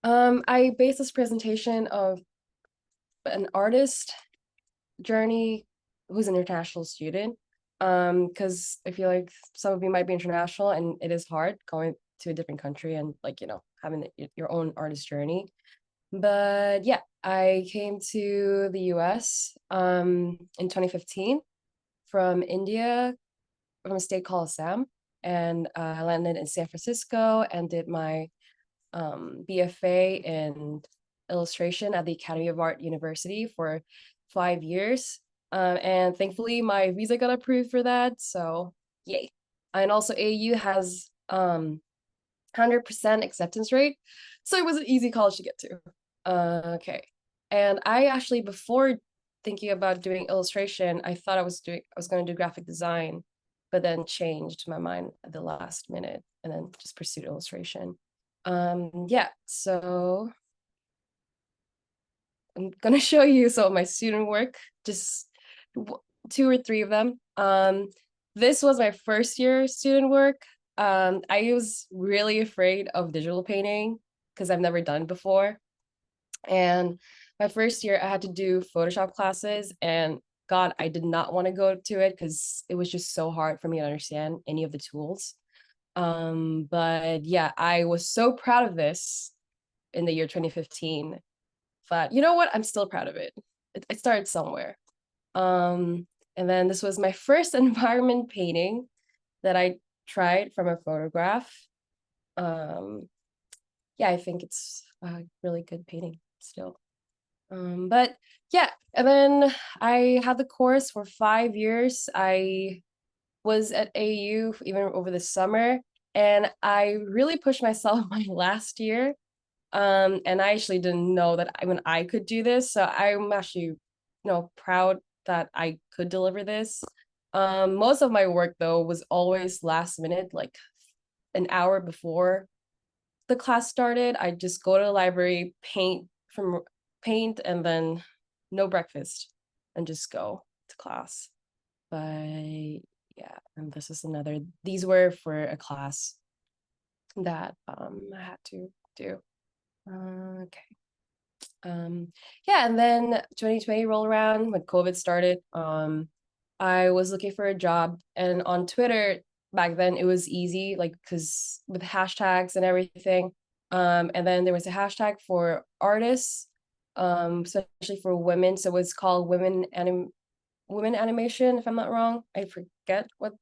I based this presentation of an artist journey who's an international student. Because I feel like some of you might be international and it is hard going to a different country and like, having your own artist journey. But yeah, I came to the US in 2015 from India, from a state called Assam. And I landed in San Francisco and did my BFA in illustration at the Academy of Art University for 5 years. And thankfully, my visa got approved for that. So, yay. And also, AU has 100% acceptance rate. So, it was an easy college to get to. Okay. And I actually, before thinking about doing illustration, I was going to do graphic design, but then changed my mind at the last minute and then just pursued illustration. Yeah, so I'm gonna show you some of my student work, just two or three of them. This was my first year student work. I was really afraid of digital painting because I've never done it before. And my first year, I had to do Photoshop classes, and God, I did not want to go to it because it was just so hard for me to understand any of the tools. But yeah, I was so proud of this in the year 2015. But you know what? I'm still proud of it. It started somewhere. And then this was my first environment painting that I tried from a photograph. Um, yeah, I think it's a really good painting still. But yeah, and then I had the course for 5 years. I was at AU even over the summer, and I really pushed myself my last year. And I actually didn't know that I could do this. So I'm actually, proud that I could deliver this. Most of my work though was always last minute, like an hour before the class started. I just go to the library, paint, and then no breakfast, and just go to class. But yeah, and this is another. These were for a class that I had to do. Okay. Yeah, and then 2020 rolled around when COVID started. I was looking for a job, and on Twitter back then it was easy, like because with hashtags and everything. And then there was a hashtag for artists, especially for women. So it's called women animation, if I'm not wrong. I forget what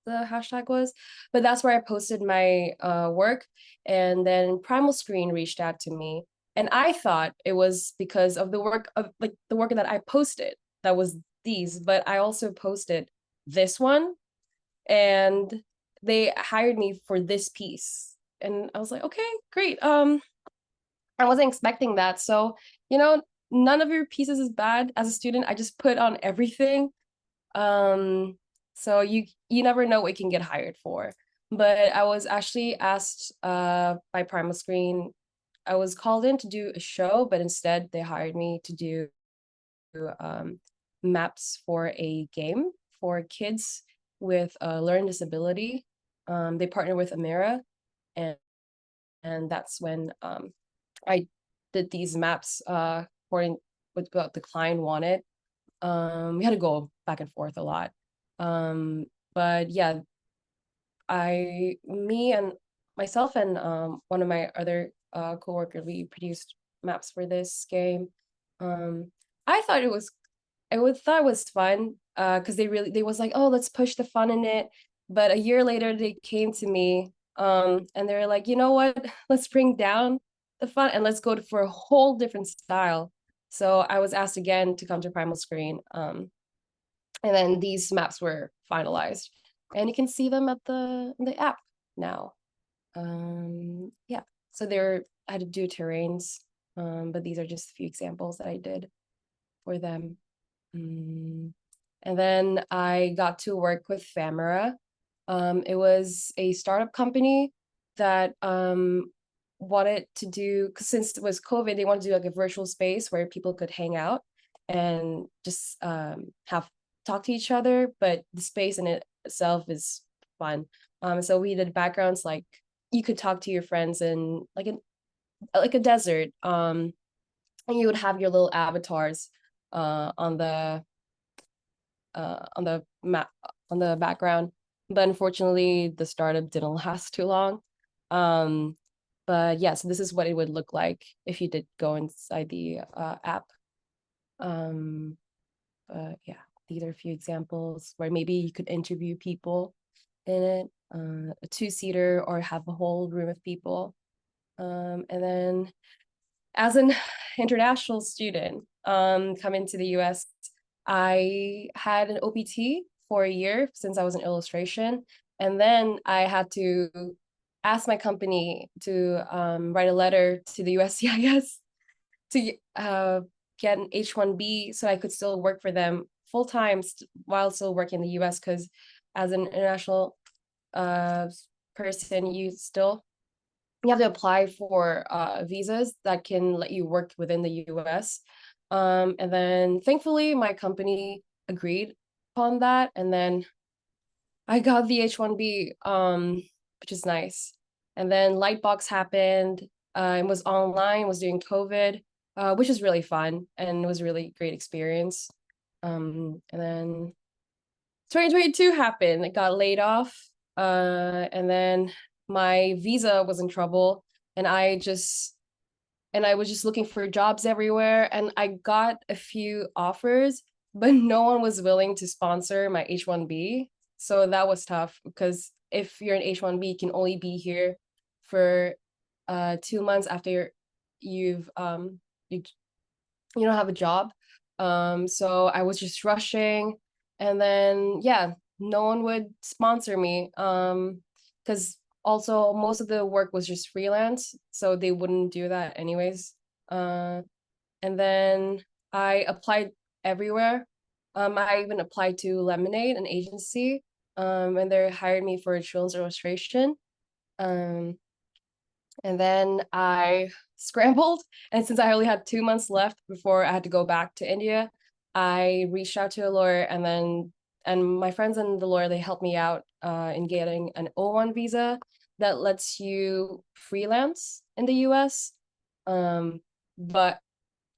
the hashtag was, but that's where I posted my work. And then Primal Screen reached out to me, and I thought it was because of the work that I posted that was these, but I also posted this one, and they hired me for this piece. And I was like, okay, great. I wasn't expecting that. So, none of your pieces is bad. As a student, I just put on everything. Um, so you never know what you can get hired for. But I was actually asked by Primal Screen. I was called in to do a show, but instead they hired me to do um, maps for a game for kids with a learning disability. They partner with Amira, and that's when I did these maps according with what the client wanted. We had to go back and forth a lot. But yeah, me and myself and one of my other coworkers, we produced maps for this game. Um, I thought it was fun because they was like, oh, let's push the fun in it. But a year later, they came to me and they were like, you know what? Let's bring down the fun and let's go for a whole different style. So I was asked again to come to Primal Screen. And then these maps were finalized, and you can see them at the app now. Yeah, so I had to do terrains, but these are just a few examples that I did for them. And then I got to work with Famera. It was a startup company that wanted to do, because since it was COVID, they wanted to do like a virtual space where people could hang out and just have talk to each other, but the space in itself is fun. So we did backgrounds like you could talk to your friends in like like a desert. And you would have your little avatars on the map on the background. But unfortunately, the startup didn't last too long. But yeah, so this is what it would look like if you did go inside the app. But yeah, these are a few examples where maybe you could interview people in it, a two-seater or have a whole room of people. And then as an international student coming to the US, I had an OPT for a year since I was in illustration. And then I had to ask my company to write a letter to the USCIS to get an H-1B so I could still work for them full time while still working in the US, because as an international person, you have to apply for visas that can let you work within the US. And then thankfully, my company agreed upon that. And then I got the H-1B, which is nice. And then Lightbox happened. It was online, was during COVID, which is really fun and it was a really great experience. And then 2022 happened. I got laid off. And then my visa was in trouble, and I was just looking for jobs everywhere, and I got a few offers, but no one was willing to sponsor my H-1B. So that was tough because if you're an H-1B, you can only be here for 2 months after you you don't have a job. So I was just rushing, and then yeah, no one would sponsor me. Because also most of the work was just freelance, so they wouldn't do that anyways. And then I applied everywhere. I even applied to Lemonade, an agency, and they hired me for children's illustration. Um, and then I scrambled. And since I only had 2 months left before I had to go back to India, I reached out to a lawyer, and my friends and the lawyer, they helped me out in getting an O1 visa that lets you freelance in the US. But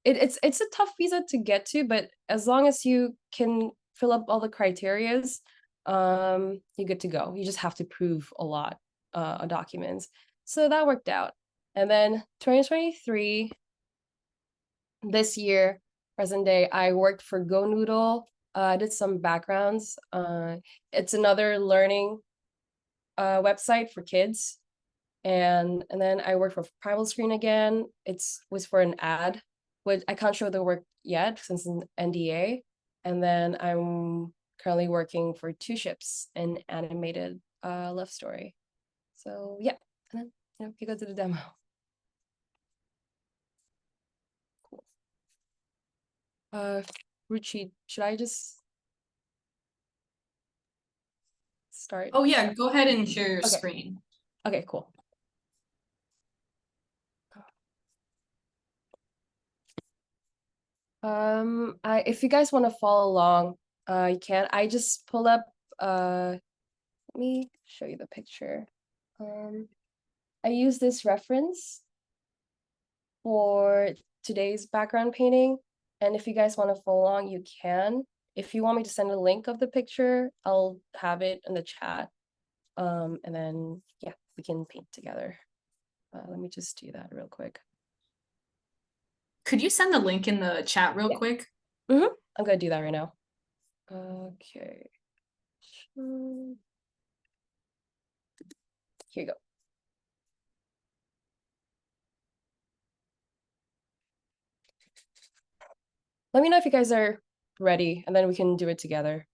it's a tough visa to get to, but as long as you can fill up all the criterias, you're good to go. You just have to prove a lot of documents. So that worked out. And then 2023, this year, present day, I worked for Go Noodle. I did some backgrounds. It's another learning website for kids. And then I worked for Primal Screen again. Was for an ad, which I can't show the work yet since it's an NDA. And then I'm currently working for Two Ships, an animated love story. So yeah, and then you go to the demo. Cool. Ruchi, should I just start? Oh yeah, go ahead and share your Okay. screen. Okay, cool. If you guys want to follow along, you can. I just pull up. Let me show you the picture. I use this reference for today's background painting, and if you guys want to follow along, you can. If you want me to send a link of the picture, I'll have it in the chat. And then yeah, we can paint together. Let me just do that real quick. Could you send the link in the chat real quick? I'm gonna do that right now. Okay. Here you go. Let me know if you guys are ready, and then we can do it together.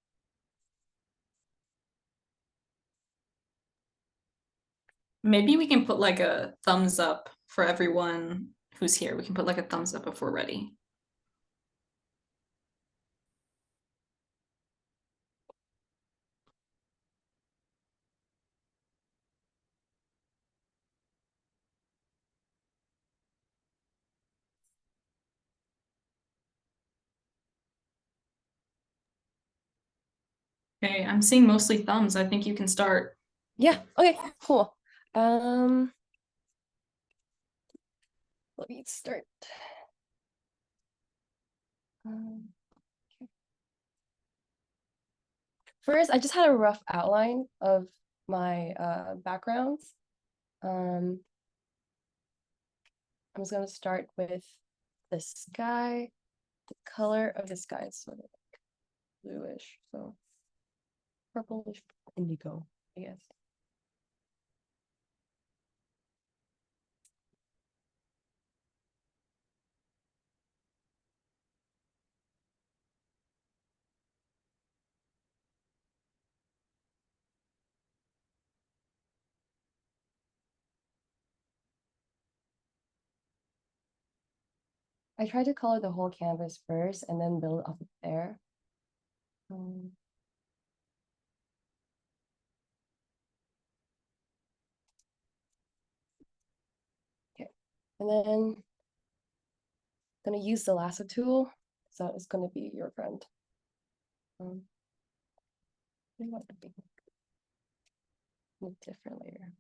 Maybe we can put like a thumbs up for everyone who's here. We can put like a thumbs up if we're ready. Okay, I'm seeing mostly thumbs. I think you can start. Yeah, okay, cool. Let me start. Okay. First, I just had a rough outline of my backgrounds. I'm just gonna start with the sky. The color of the sky is sort of bluish, so purplish indigo, I guess. I tried to color the whole canvas first and then build off of there. Um, okay, and then I'm gonna use the lasso tool, so it's gonna be your friend. Um, I want to be a different layer.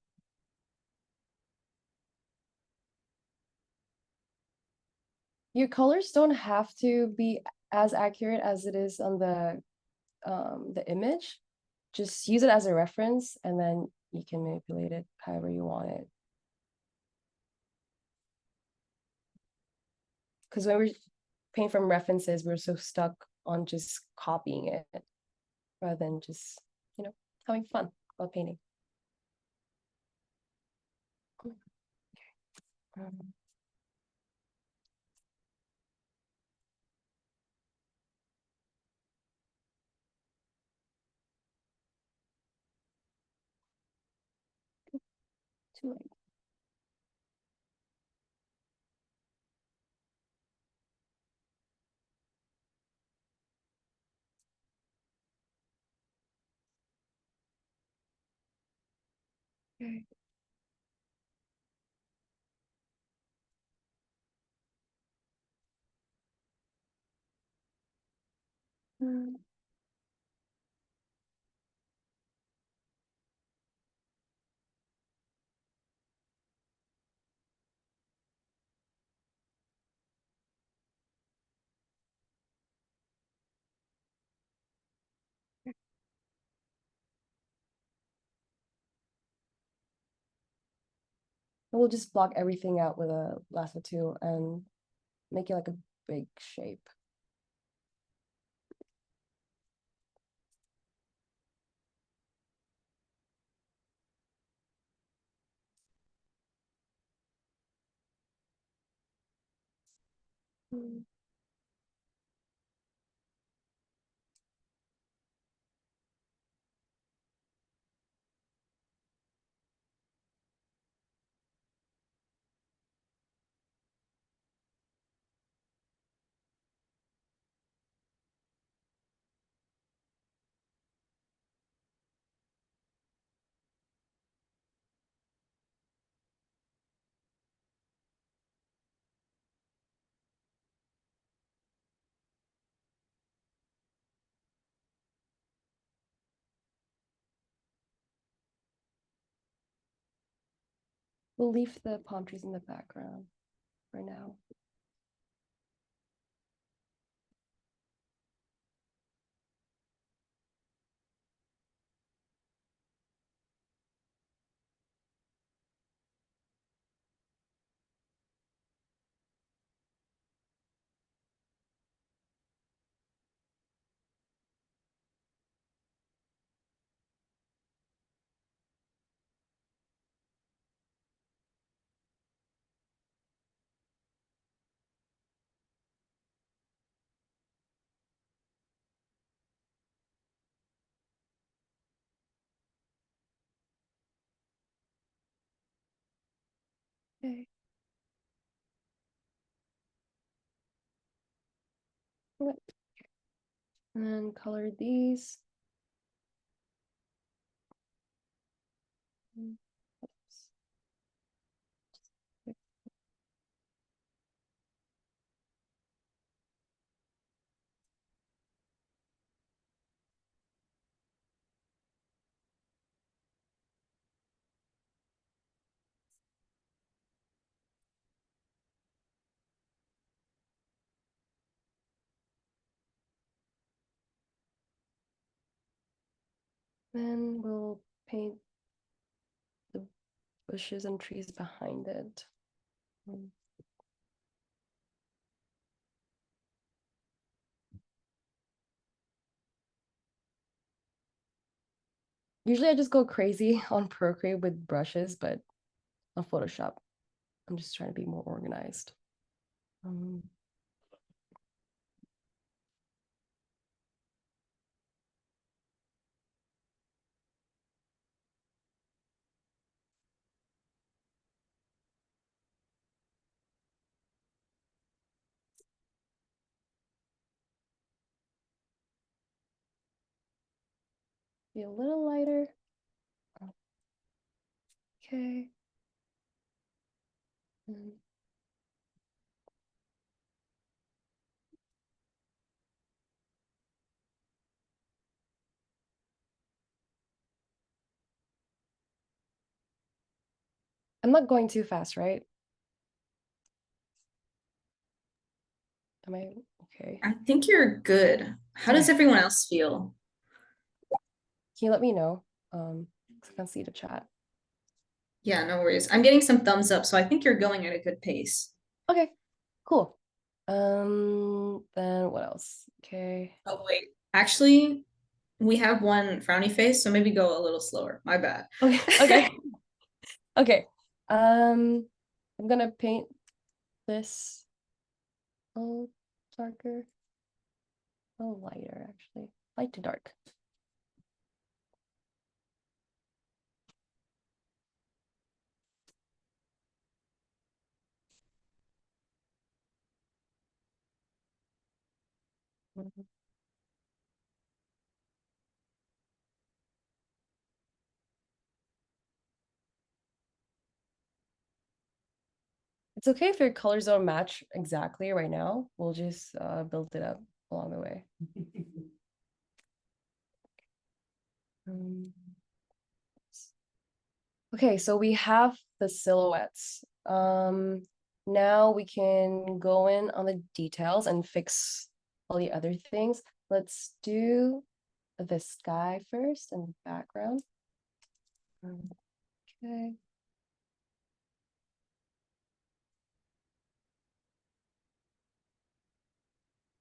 Your colors don't have to be as accurate as it is on the image. Just use it as a reference and then you can manipulate it however you want it. Because when we're painting from references, we're so stuck on just copying it rather than just, having fun while painting. Um, too late. Okay. Um, we'll just block everything out with a lasso tool and make it like a big shape. Mm. We'll leave the palm trees in the background for now. Okay. And then color these. Oops. Then we'll paint the bushes and trees behind it. Usually I just go crazy on Procreate with brushes, but on Photoshop, I'm just trying to be more organized. Um, be a little lighter. Okay. Mm. I'm not going too fast, right? Am I okay? I think you're good. How does Okay. everyone else feel? Can you let me know? 'Cause I can't see the chat. Yeah, no worries. I'm getting some thumbs up, so I think you're going at a good pace. Okay, cool. Then what else? Okay. Oh, wait. Actually, we have one frowny face, so maybe go a little slower. My bad. Okay, okay. Okay. I'm gonna paint this a little darker, a little lighter actually. Light to dark. Mhm. It's okay if your colors don't match exactly right now. We'll just build it up along the way. Um, okay, so we have the silhouettes. Now we can go in on the details and fix all the other things. Let's do the sky first and the background. Okay.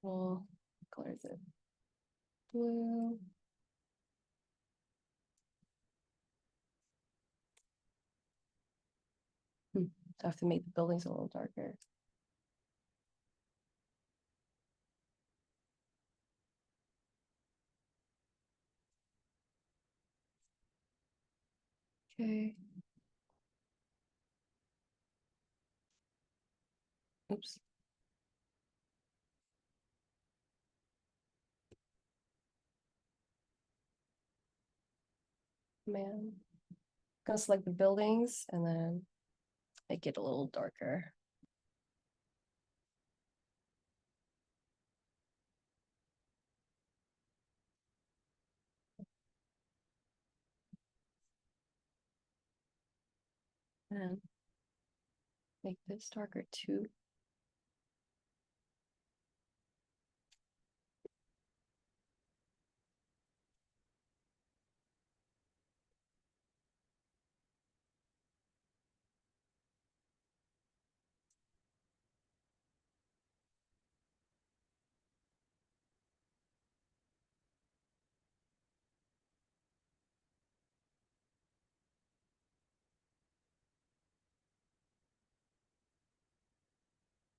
Well, what color is it? Blue. So I have to make the buildings a little darker. Okay. Oops. Man. Gonna select the buildings and then make it a little darker. And make this darker too.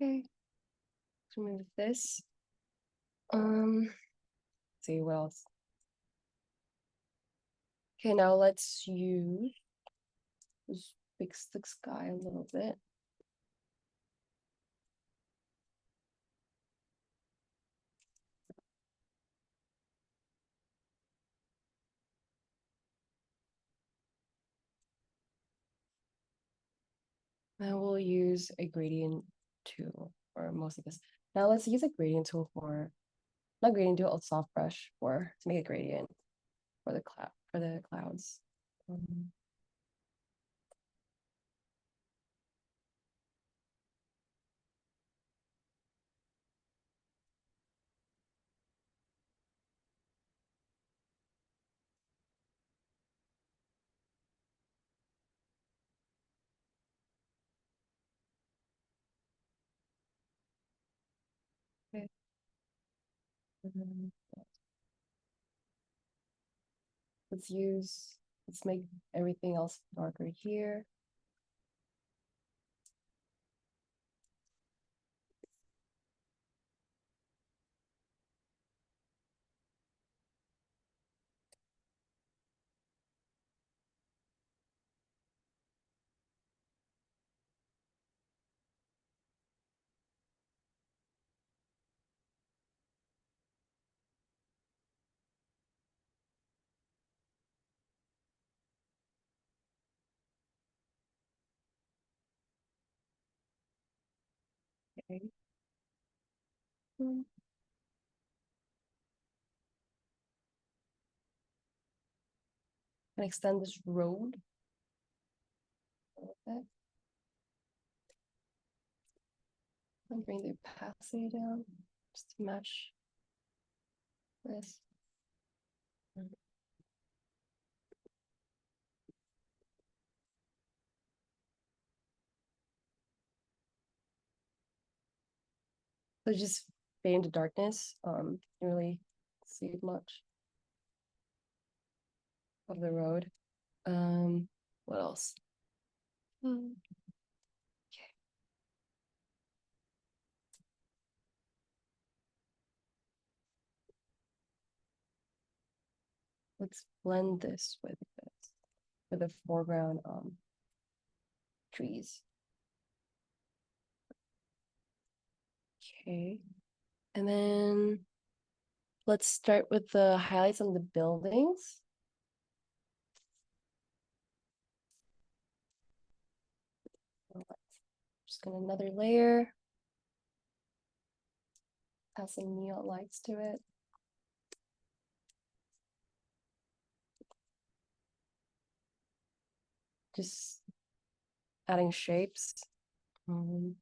Okay. So move this. Let's see what else. Okay, now let's use just fix the sky a little bit. Now we'll use a gradient tool for most of this. Now let's use a gradient tool for not gradient tool, a soft brush for to make a gradient for the clouds. Um, Mhm. Let's make everything else darker here. Okay. Hmm. And extend this road a little bit. And bring the opacity down just to match this. So just fade into darkness. Can't really see much of the road. What else? Okay. Let's blend this with the foreground trees. Okay. And then let's start with the highlights on the buildings. Just gonna another layer. Add some neon lights to it. Just adding shapes. Um,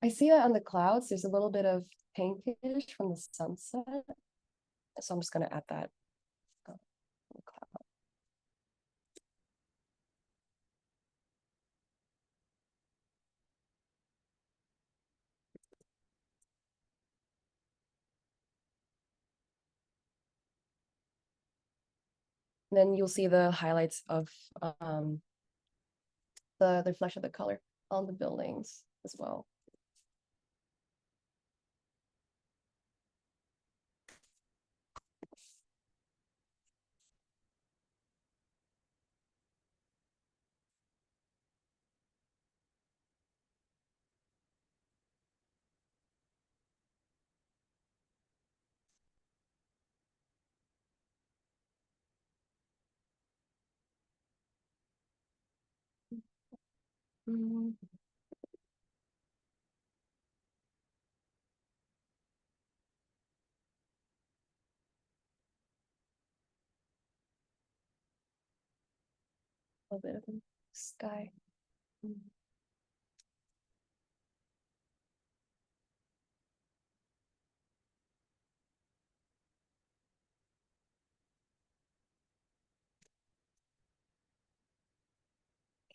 I see that on the clouds, there's a little bit of pinkish from the sunset. So I'm just gonna add that on the cloud. Then you'll see the highlights of the flesh of the color on the buildings as well. Mm, a little bit of the sky. Mm.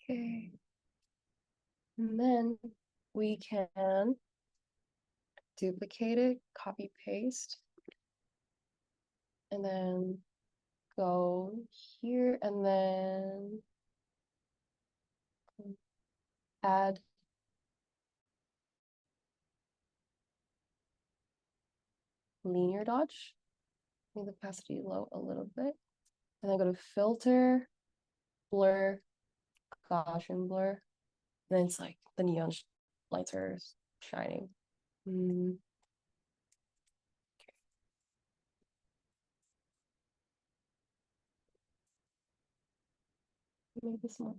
Okay. And then we can duplicate it, copy paste, and then go here and then add linear dodge. Make the opacity low a little bit. And then go to filter, blur, Gaussian blur. And then it's like the neon lights are shining. Mm. Maybe this one.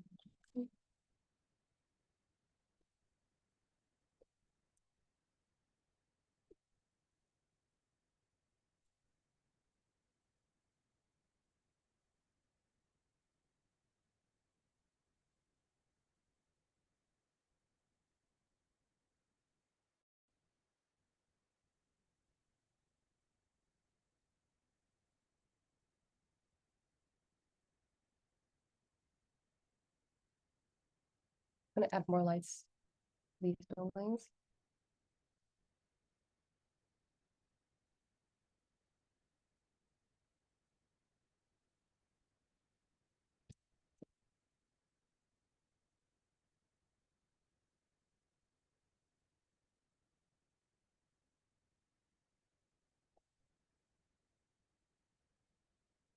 I'm gonna add more lights to these buildings.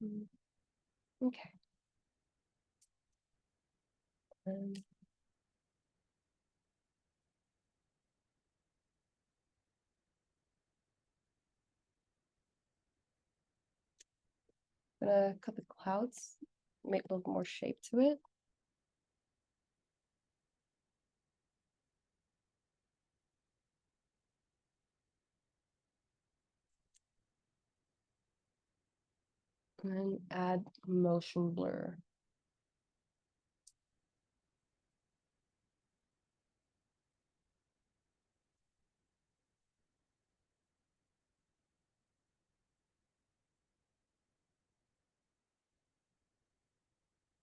Mm. Okay. Um, gonna cut the clouds, make a little more shape to it. And then add motion blur.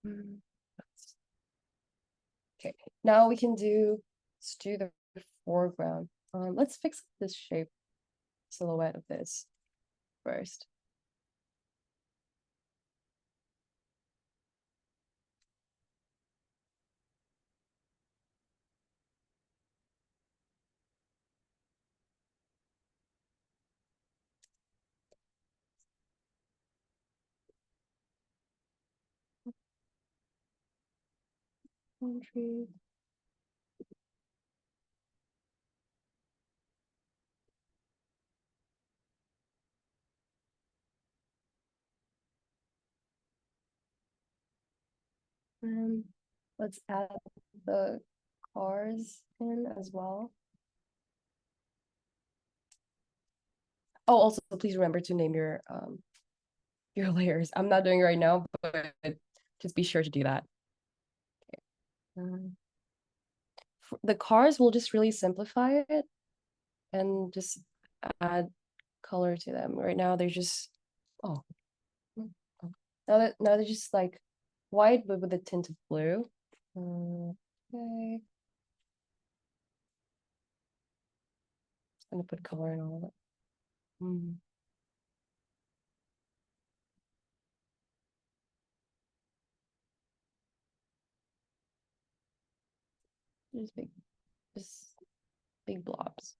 Mm. Okay, now we can let's do the foreground. Let's fix this shape silhouette of this first. Country. And let's add the cars in as well. Oh, also please remember to name your layers. I'm not doing it right now, but just be sure to do that. Um, the cars will just really simplify it and just add color to them. Right now they're just oh, now they're just like white but with a tint of blue. Okay, I'm gonna put color in all of it. Just just big blobs.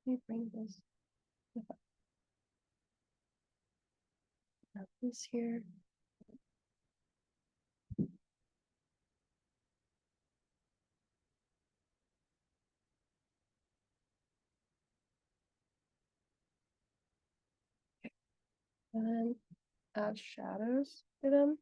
Let me bring this this here. And then add shadows to them.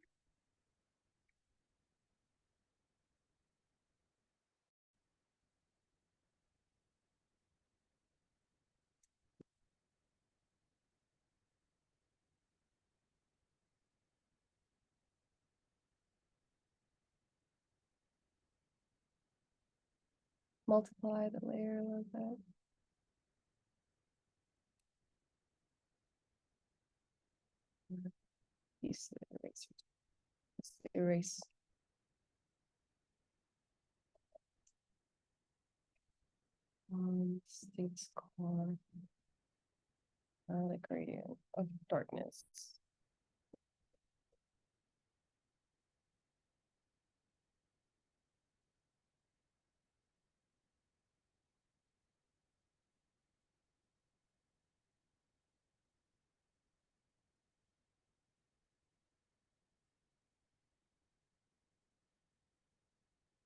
Multiply the layer a little bit. use the eraser. Let's erase. States core. The gradient of darkness.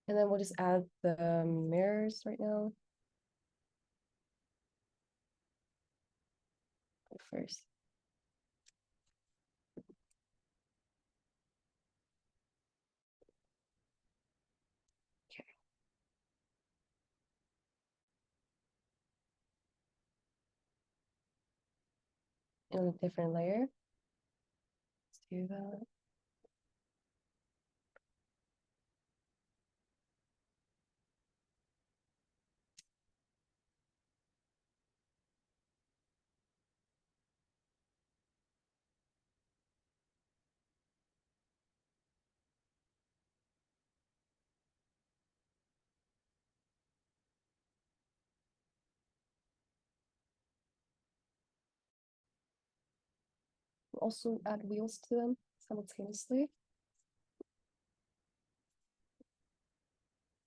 And then we'll just add the mirrors right now. First. Okay. On a different layer. Let's do that. Also add wheels to them simultaneously.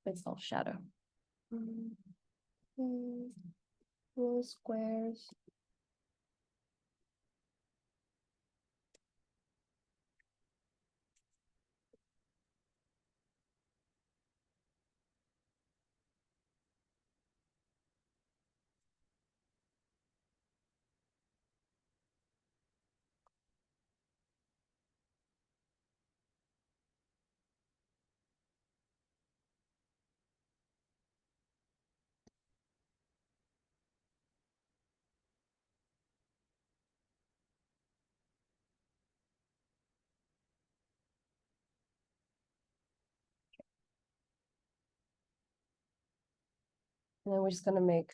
It's all shadow. Little squares. And then we're just gonna make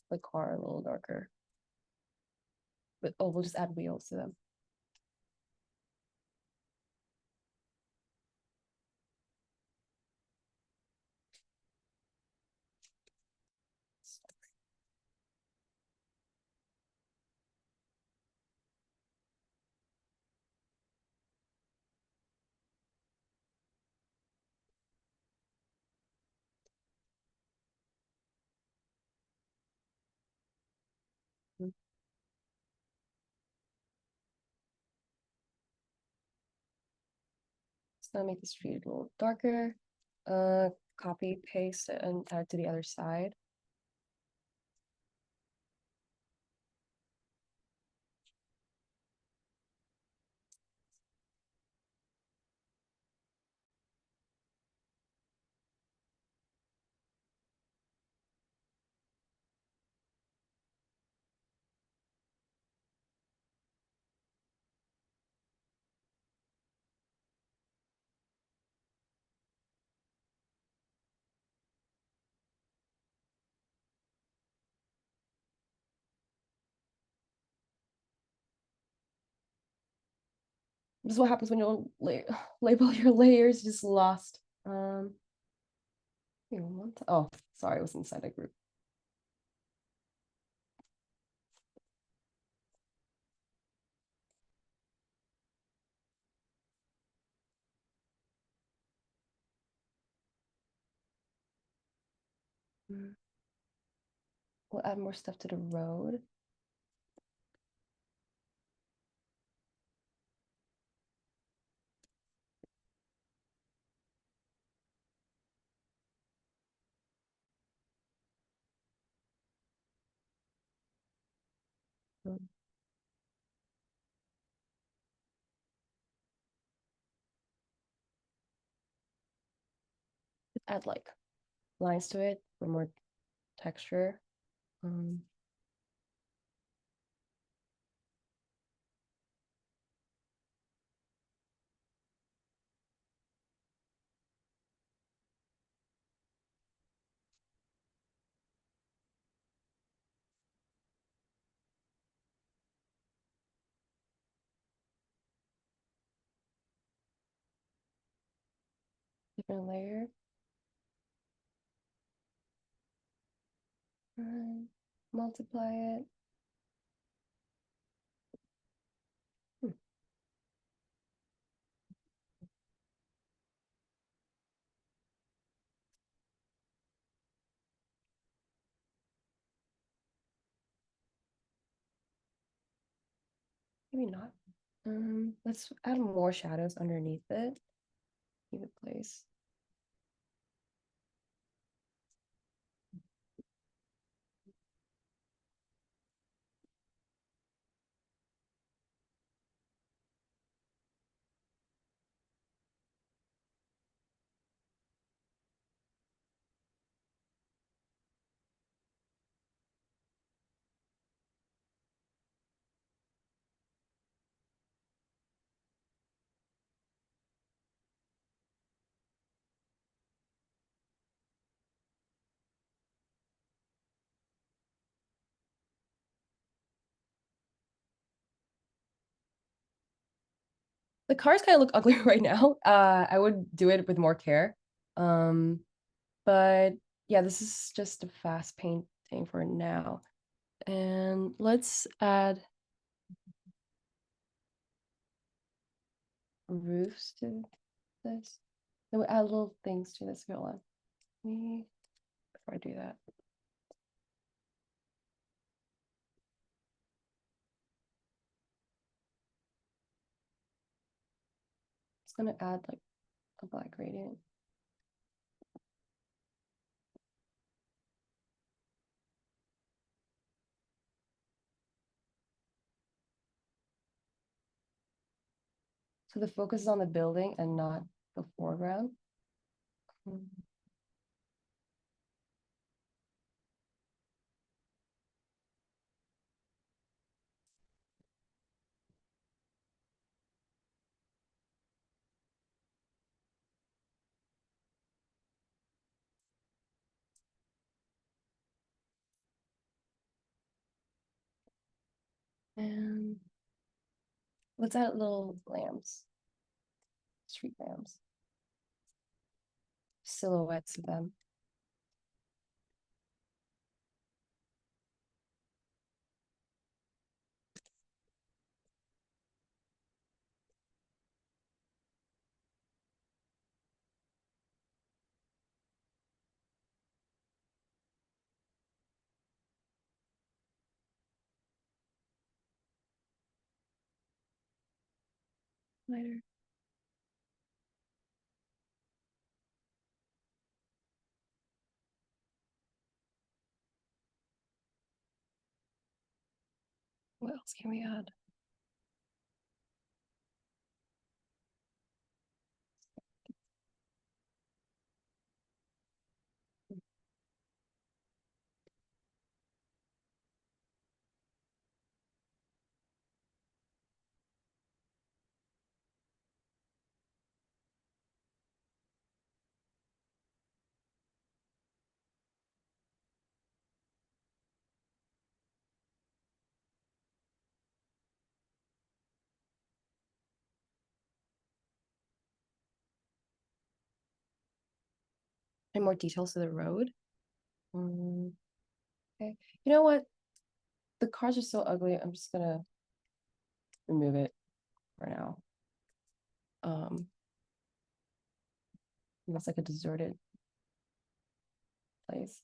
the car a little darker. But we'll just add wheels to them. Just gonna make the street a little darker. Copy, paste, and add to the other side. This is what happens when you don't label your layers, just lost. Oh, sorry, it was inside a group. We'll add more stuff to the road. Add like lines to it for more texture. different layer. And multiply it. Maybe not. Let's add more shadows underneath it. Keep it place. The cars kind of look ugly right now. I would do it with more care. Um, but yeah, this is just a fast painting for now. And let's add roofs to this. Then we add little things to this. Hold on. Before I do that. It's gonna add like a black gradient. So the focus is on the building and not the foreground. And let's add little lambs, street lambs, silhouettes of them. Lighter. What else can we add? And more details to the road. Okay. You know what? The cars are so ugly. I'm just gonna remove it for now. It's like a deserted place.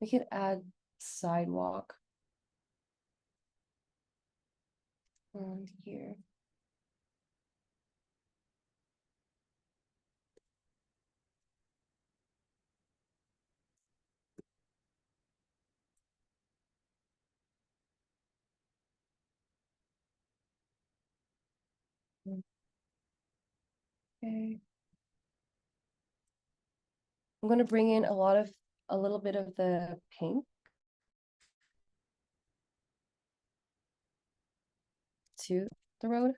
We could add sidewalk here. Okay. I'm gonna bring in a little bit of the pink to the road.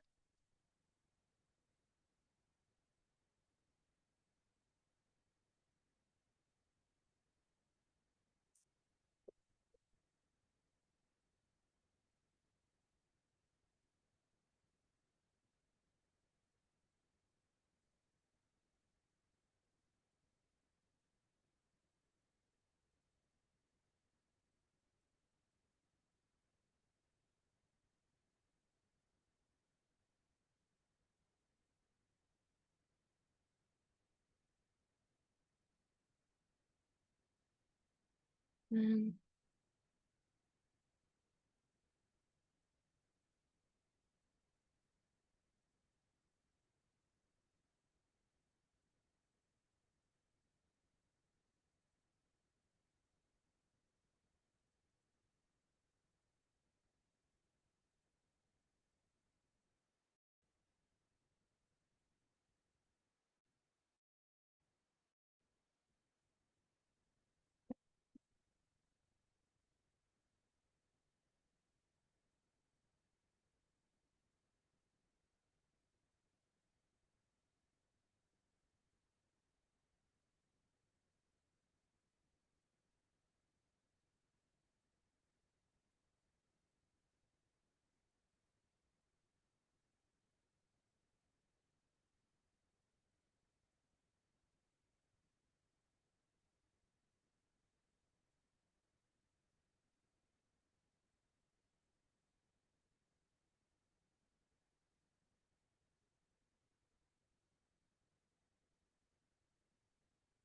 Mm.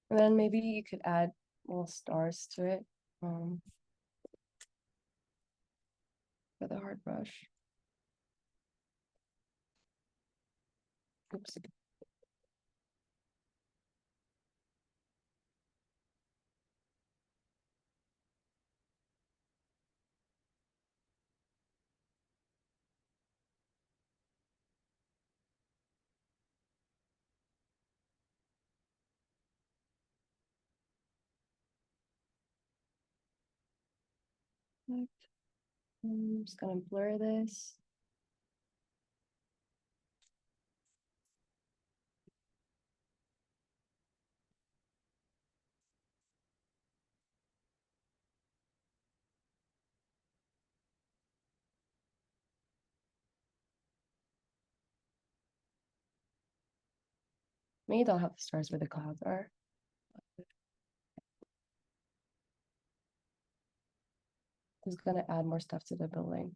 And then maybe you could add little stars to it with a hard brush. Oops. I'm just gonna blur this. Maybe they'll have the stars where the clouds are. Just gonna add more stuff to the building.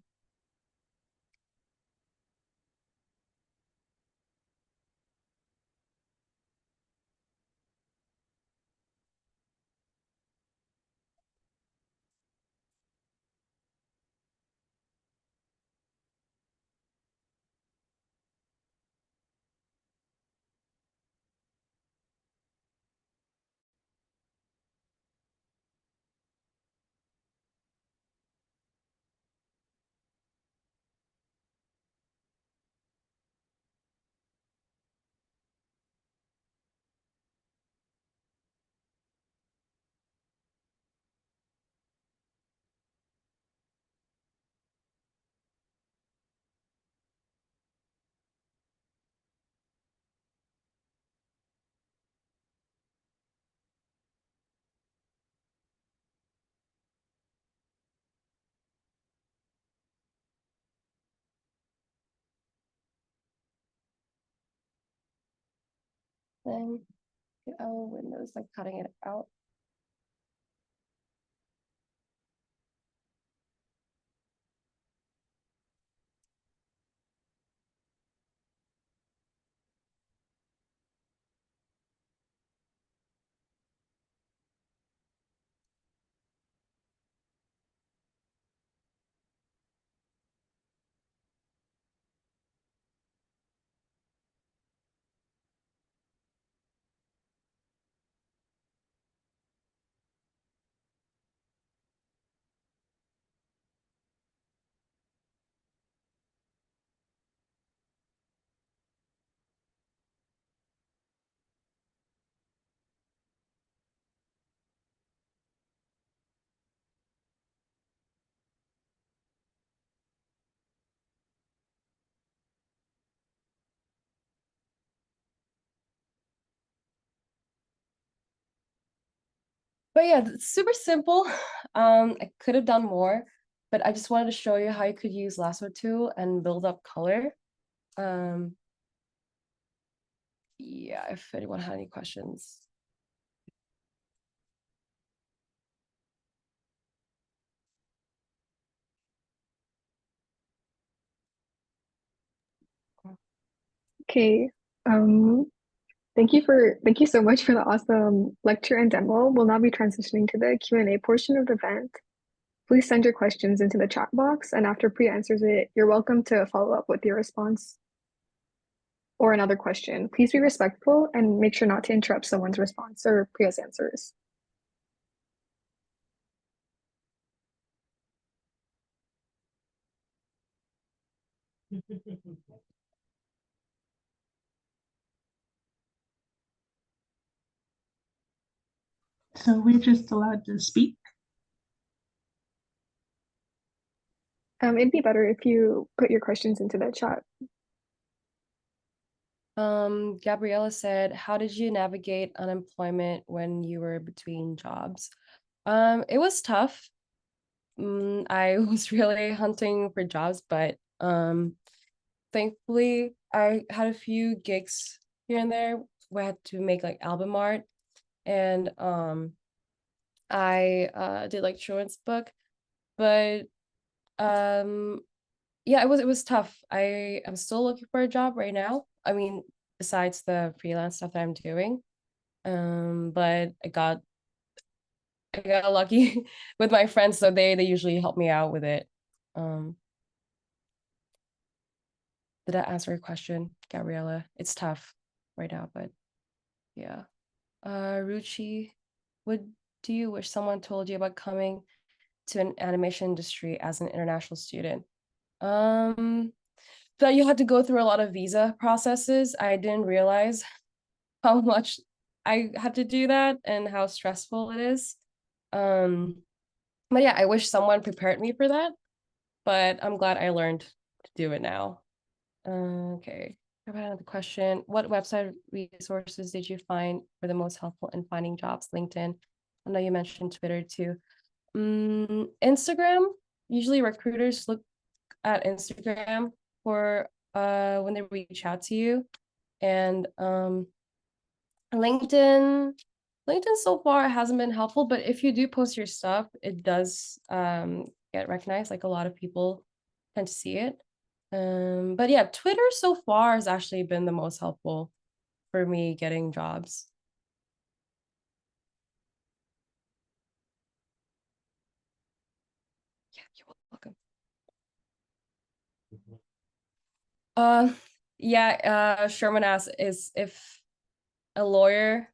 Then get our windows, like cutting it out. But yeah, it's super simple. I could have done more, but I just wanted to show you how you could use lasso tool and build up color. Um, yeah, if anyone had any questions. Okay. Um, Thank you so much for the awesome lecture and demo. We'll now be transitioning to the Q&A portion of the event. Please send your questions into the chat box, and after Priya answers it, you're welcome to follow up with your response or another question. Please be respectful and make sure not to interrupt someone's response or Priya's answers. So we're just allowed to speak. It'd be better if you put your questions into the chat. Gabriella said, how did you navigate unemployment when you were between jobs? It was tough. I was really hunting for jobs, but thankfully I had a few gigs here and there where I had to make like album art, and I did like children's book, but yeah, it was tough. I am still looking for a job right now. I mean, besides the freelance stuff that I'm doing. But I got lucky with my friends, so they usually help me out with it. Um, did that answer your question, Gabriella? It's tough right now, but yeah. Ruchi, what do you wish someone told you about coming to an animation industry as an international student? Um, that you had to go through a lot of visa processes. I didn't realize how much I had to do that and how stressful it is. Um, but yeah, I wish someone prepared me for that, but I'm glad I learned to do it now. Okay. I have another question. What website resources did you find were the most helpful in finding jobs? LinkedIn. I know you mentioned Twitter too. Instagram. Usually recruiters look at Instagram for when they reach out to you. And LinkedIn, LinkedIn so far hasn't been helpful, but if you do post your stuff, it does get recognized. Like a lot of people tend to see it. But yeah, Twitter so far has actually been the most helpful for me getting jobs. Yeah, you're welcome. Uh, yeah, Sherman asked is if a lawyer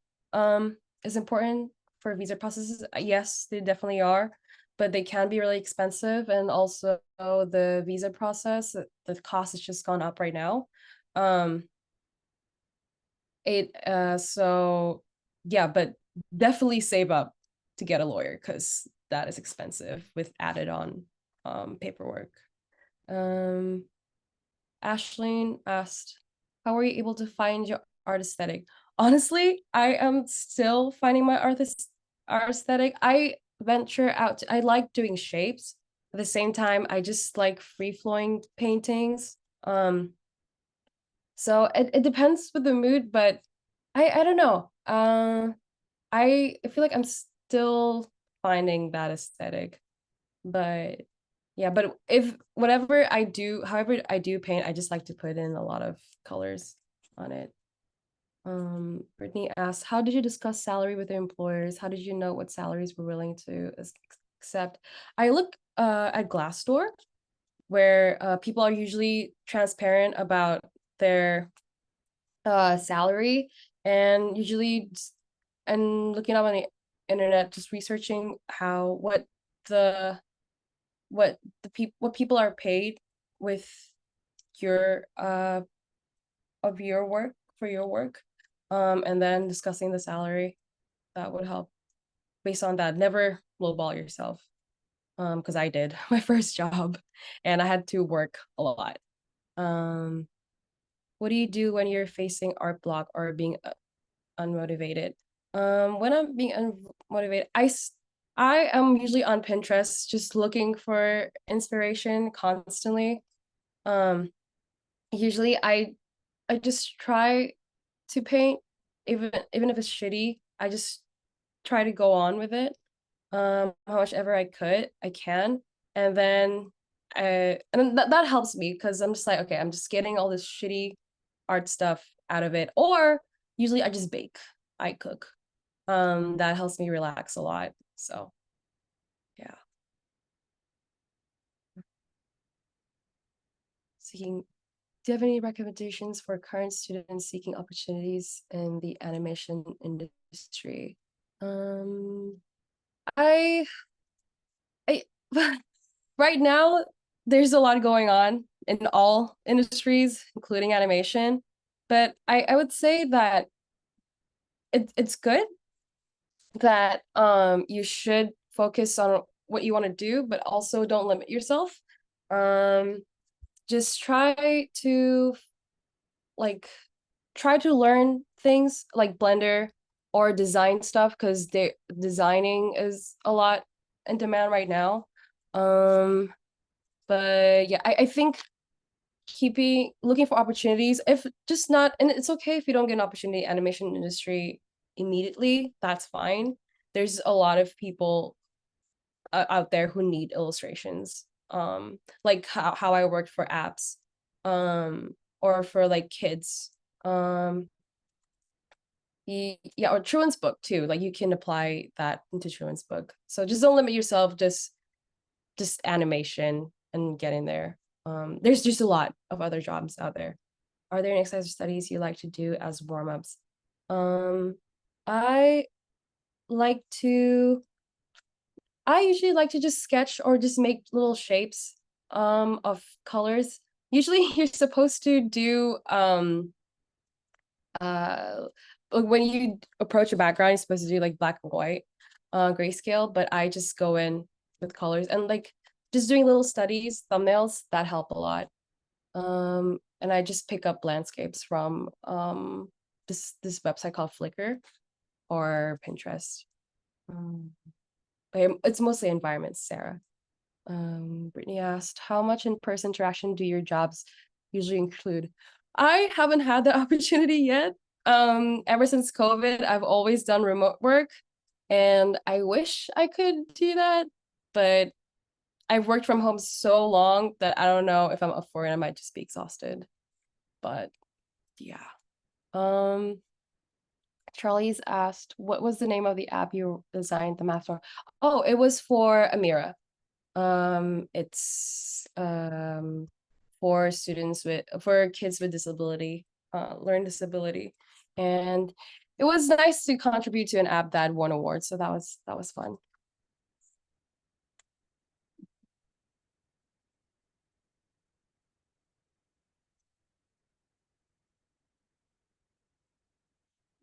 is important for visa processes. Yes, they definitely are, but they can be really expensive, and also the visa process, the cost has just gone up right now. It so yeah, but definitely save up to get a lawyer because that is expensive with added on paperwork. um Ashleen asked, how were you able to find your art aesthetic? Honestly, I am still finding my art aesthetic. I venture out I like doing shapes. At the same time, I just like free flowing paintings. So it depends with the mood, but I don't know. I feel like I'm still finding that aesthetic. But yeah, but if whatever I do, however I do paint, I just like to put in a lot of colors on it. Brittany asked, how did you discuss salary with your employers? How did you know what salaries were willing to accept? I look at Glassdoor, where people are usually transparent about their salary, and usually and looking up on the internet, just researching the what people are paid with your of your work for your work, and then discussing the salary. That would help. Based on that, never lowball yourself, because I did my first job and I had to work a lot. um what do you do when you're facing art block or being unmotivated? When I'm being unmotivated, I am usually on Pinterest just looking for inspiration constantly. Um, Usually I just try to paint, even if it's shitty. I just try to go on with it. How much ever I can, and then that helps me because I'm just like, okay, I'm just getting all this shitty art stuff out of it, or usually I just bake, I cook. That helps me relax a lot. So yeah. Seeking, do you have any recommendations for current students seeking opportunities in the animation industry? I I right now there's a lot going on in all industries, including animation. But I would say that it's good that you should focus on what you want to do, but also don't limit yourself. Um, just like try to learn things like Blender or design stuff because they designing is a lot in demand right now. But yeah, I think keeping looking for opportunities, if just not, and it's okay if you don't get an opportunity in animation industry immediately, that's fine. There's a lot of people out there who need illustrations, like how I worked for apps, or for like kids, yeah, or Truan's book too, like you can apply that into Truan's book. So just don't limit yourself, just animation and get in there. There's just a lot of other jobs out there. Are there any exercise studies you like to do as warm-ups? I like to I usually like to just sketch or just make little shapes of colors. Usually you're supposed to do when you approach a background, you're supposed to do like black and white grayscale, but I just go in with colors and like just doing little studies, thumbnails that help a lot. And I just pick up landscapes from this website called Flickr or Pinterest. But it's mostly environments, Sarah. Brittany asked, how much in-person interaction do your jobs usually include? I haven't had the opportunity yet. Ever since COVID, I've always done remote work, and I wish I could do that, but I've worked from home so long that I don't know if I'm up for it. I might just be exhausted. But yeah. Charlie's asked, what was the name of the app you designed the math for? Oh, it was for Amira. It's for kids with disability, learning disability. And it was nice to contribute to an app that won awards, so that was fun.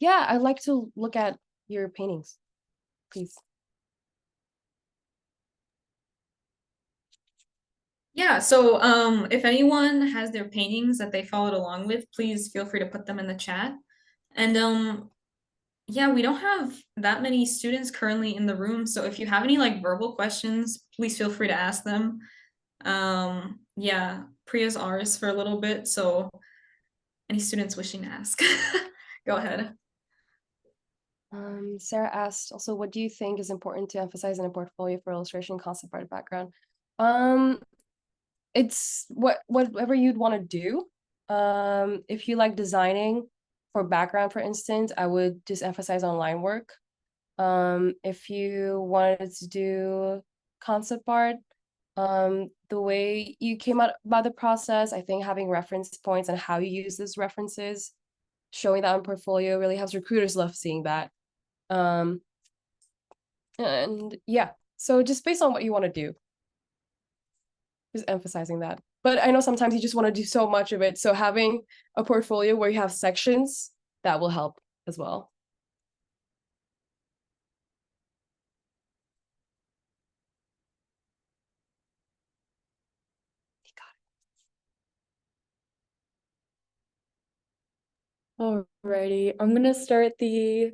Yeah, I'd like to look at your paintings, please. Yeah, so if anyone has their paintings that they followed along with, please feel free to put them in the chat. And yeah, we don't have that many students currently in the room, so if you have any like verbal questions, please feel free to ask them. Yeah, Priya's ours for a little bit, so any students wishing to ask, go ahead. Sarah asked also, what do you think is important to emphasize in a portfolio for illustration, concept art, background? It's whatever you'd want to do. If you like designing for background, for instance, I would just emphasize on line work. If you wanted to do concept art, the way you came out about the process, I think having reference points and how you use those references, showing that on portfolio really helps. Recruiters love seeing that. And yeah, so just based on what you want to do, just emphasizing that. But I know sometimes you just want to do so much of it, so having a portfolio where you have sections, that will help as well. Alrighty, I'm gonna start the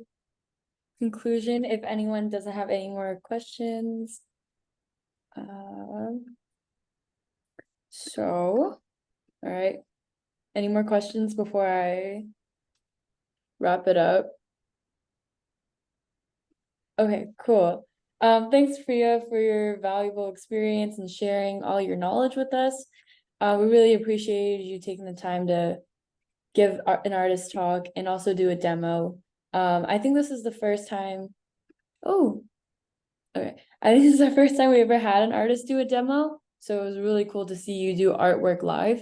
conclusion if anyone doesn't have any more questions. All right. Any more questions before I wrap it up? Okay, cool. Thanks, Priya, for your valuable experience and sharing all your knowledge with us. We really appreciated you taking the time to give an artist talk and also do a demo. I think this is the first time. Oh, okay. I think this is the first time we ever had an artist do a demo. So it was really cool to see you do artwork live.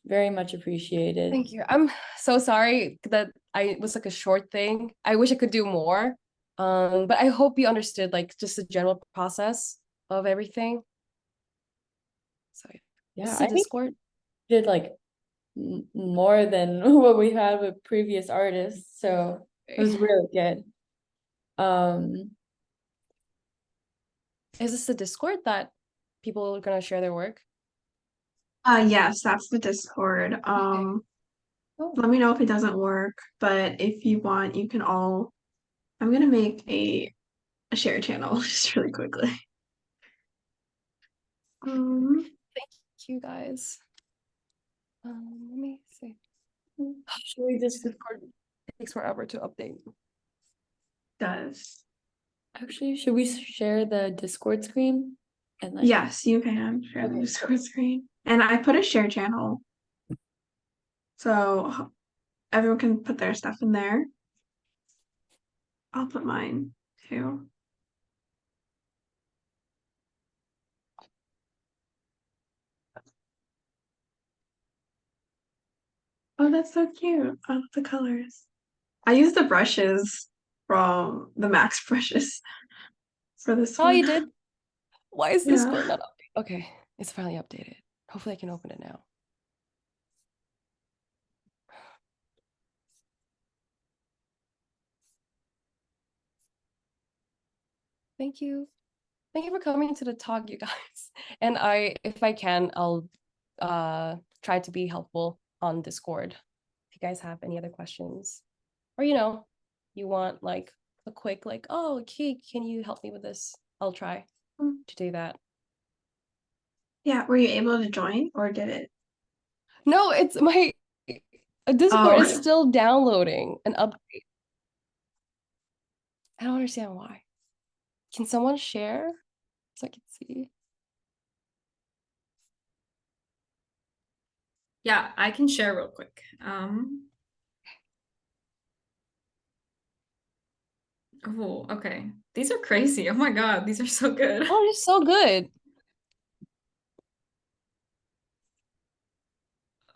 Very much appreciated. Thank you. I'm so sorry that it was like a short thing. I wish I could do more. But I hope you understood like just the general process of everything. So Yeah, this is I a think Discord. we did like more than what we had with previous artists. So it was really good. Is this the Discord that people are gonna share their work? Yes, that's the Discord. Oh, Let me know if it doesn't work, but if you want, you can all. I'm gonna make a share channel just really quickly. thank you guys. Let me see. should we just Discord takes forever to update. Does. actually should we share the Discord screen and like Yes, you can share the Okay. Discord screen. And I put a share channel. So everyone can put their stuff in there. I'll put mine too. Oh, that's so cute. I love the colors. I use the brushes from the Max brushes for this Oh, one. you did? Why is Yeah. Discord not updated? Okay, it's finally updated. Hopefully I can open it now. Thank you. Thank you for coming to the talk, you guys. And if I can, I'll try to be helpful on Discord. If you guys have any other questions. Or you want like a quick like, oh, okay, can you help me with this? I'll try to do that. Yeah, were you able to join or did it? No, it's my Discord is Oh. still downloading an update. I don't understand why. Can someone share so I can see? Yeah, I can share real quick. Oh, okay. These are crazy. Oh my God, these are so good. Oh, it's so good.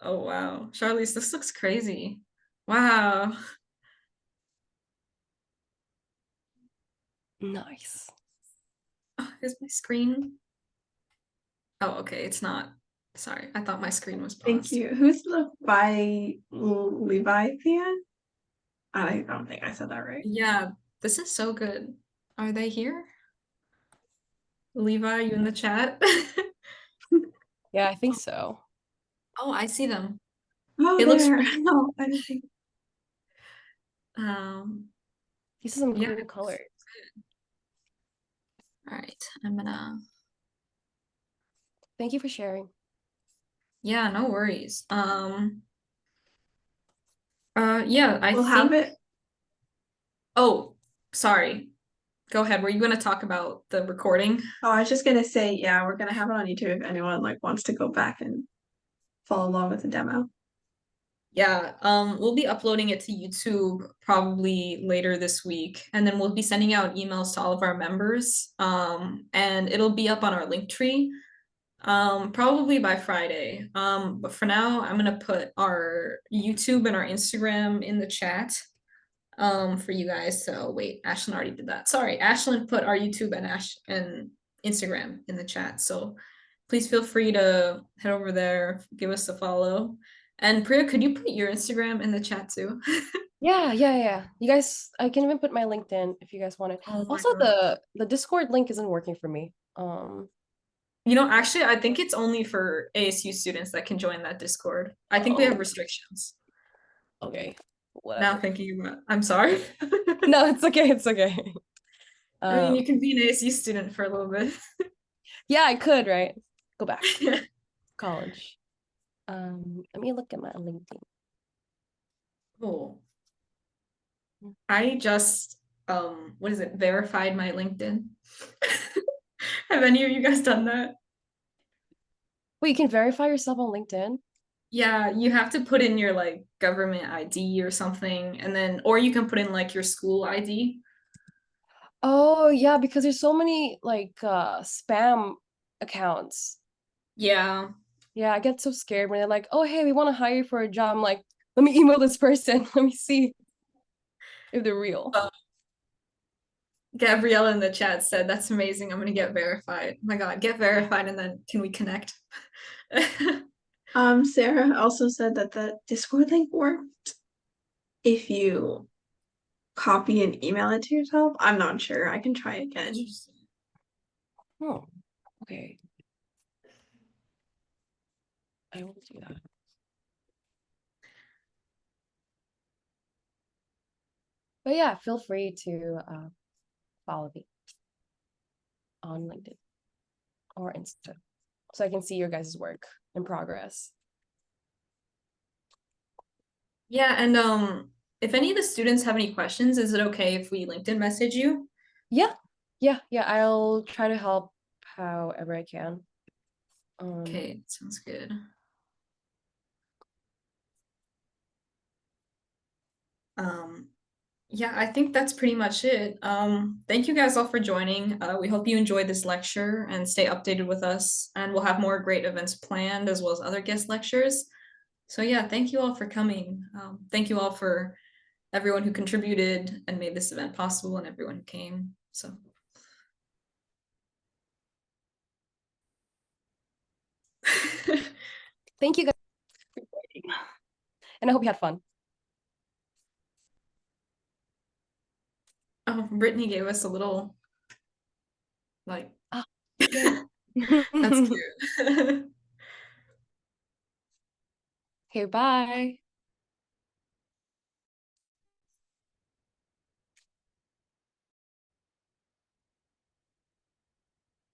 Oh wow. Charlize, this looks crazy. Wow. Nice. Oh, is my screen? Oh, okay, it's not. Sorry, I thought my screen was Thank paused. you. Who's the Leviathan? I don't think I said that right. Yeah, this is so good. Are they here? Levi, you in the chat? Yeah, I think so. Oh, I see them. Oh, It looks there. really No, I didn't think. These are some yeah. cool colors. All right, I'm gonna. Thank you for sharing. Yeah, no worries. Yeah, I We'll think. have it. Oh, sorry. Go ahead. Were you gonna talk about the recording? Oh, I was just gonna say, yeah, we're gonna have it on YouTube if anyone like wants to go back and follow along with the demo. Yeah, we'll be uploading it to YouTube probably later this week, and then we'll be sending out emails to all of our members. And it'll be up on our link tree, probably by Friday. But for now, I'm gonna put our YouTube and our Instagram in the chat, for you guys. So wait, Ashlyn already did that. Sorry, Ashlyn put our YouTube and Instagram in the chat. So please feel free to head over there, give us a follow. And Priya, could you put your Instagram in the chat too? Yeah. You guys, I can even put my LinkedIn if you guys want it. Oh my Also, God. the Discord link isn't working for me. You know, actually, I think it's only for ASU students that can join that Discord. I think we have restrictions. Okay, Now whatever. thinking about, I'm sorry. No, it's okay. It's okay. I mean, you can be an ASU student for a little bit. Yeah, I could, right? Go back. College. Let me look at my LinkedIn. Cool. I just what is it, verified my LinkedIn. Have any of you guys done that? Wait, you can verify yourself on LinkedIn? Yeah, you have to put in your like government ID or something, and then or you can put in like your school ID. Oh yeah, because there's so many like spam accounts. Yeah. Yeah, I get so scared when they're like, "Oh, hey, we want to hire you for a job." I'm like, "Let me email this person. Let me see if they're real." Gabriella in the chat said, "That's amazing. I'm gonna get verified." Oh my God, get verified, and then can we connect? Sarah also said that the Discord link worked if you copy and email it to yourself. I'm not sure. I can try again. Oh, okay. I will do that. But yeah, feel free to follow me on LinkedIn or Insta so I can see your guys' work in progress. Yeah, and if any of the students have any questions, is it okay if we LinkedIn message you? Yeah, yeah. I'll try to help however I can. Okay, sounds good. Yeah, I think that's pretty much it. Thank you guys all for joining. We hope you enjoyed this lecture and stay updated with us. And we'll have more great events planned as well as other guest lectures. So yeah, thank you all for coming. Thank you all for everyone who contributed and made this event possible and everyone who came. So. Thank you guys for joining. And I hope you had fun. Oh, Brittany gave us a little, like, Ah, yay. that's cute. Okay, bye.